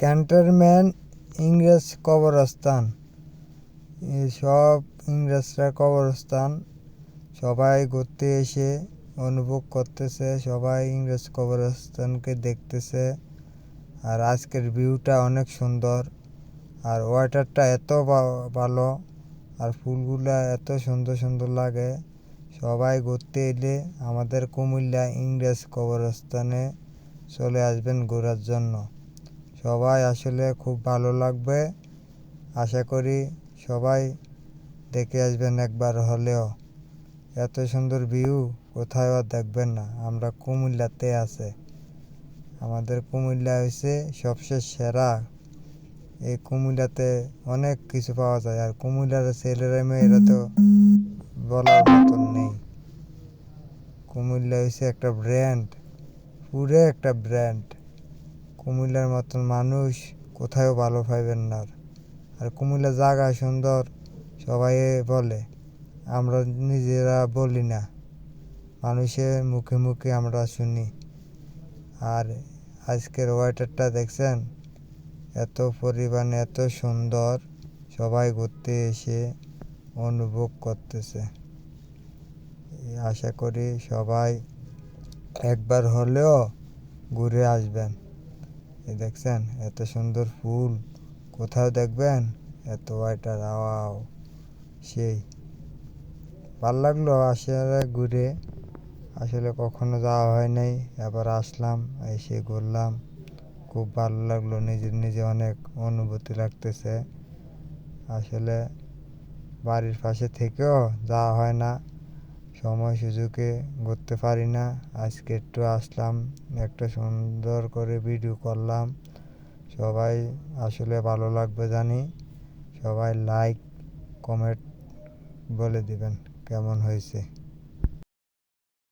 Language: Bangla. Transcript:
ক্যান্টনমেন্ট ইংরেজ কবরস্থান। সব ইংরেজরা কবরস্থান। সবাই ঘুরতে এসে অনুভব করতেছে, সবাই ইংরেজ কবরস্থানকে দেখতেছে। আর আজকের ভিউটা অনেক সুন্দর, আর ওয়াটারটা এত ভালো, আর ফুলগুলা এত সুন্দর সুন্দর লাগে। সবাই ঘুরতে এলে আমাদের কুমিল্লা ইংরেজ কবরস্থানে চলে আসবেন ঘোরার জন্য। সবাই আসলে খুব ভালো লাগবে। আশা করি সবাই দেখে আসবেন একবার হলেও। এত সুন্দর ভিউ কোথাও আর দেখবেন না। আমরা কুমিল্লাতে আছে, আমাদের কুমিল্লা হয়েছে সবচেয়ে সেরা। এই কুমিল্লাতে অনেক কিছু পাওয়া যায়, আর কুমিল্লার ছেলেরা মেয়েরা তো বলার মতন নেই। কুমিল্লা হয়েছে একটা ব্র্যান্ড, পুরো একটা ব্র্যান্ড। কুমিল্লার মতন মানুষ কোথাও ভালো পাইবেন না। আর কুমিল্লা জায়গা সুন্দর সবাই বলে, আমরা নিজেরা বলি না, মানুষের মুখে মুখে আমরা শুনি। আর আজকের ওয়েদারটা দেখছেন, এত পরিমাণে এত সুন্দর, সবাই ঘুরতে এসে অনুভব করতেছে। আশা করি সবাই একবার হলেও ঘুরে আসবেন। এই দেখছেন এত সুন্দর ফুল কোথাও দেখবেন, এত ওয়েদার আওয়াও সেই ভাল লাগলো আসলে ঘুরে। আসলে কখনো যাওয়া হয় নাই, এবার আসলাম, এসে ঘুরলাম, খুব ভালো লাগলো। নিজে অনেক অনুভূতি লাগতেছে। আসলে বাড়ির পাশে থেকেও যাওয়া হয় না, সময় সুযোগে ঘুরতে পারি না। আজকে একটু আসলাম, একটা সুন্দর করে ভিডিও করলাম। সবাই আসলে ভালো লাগবে জানি। সবাই লাইক কমেন্ট বলে দিবেন কেমন হয়েছে।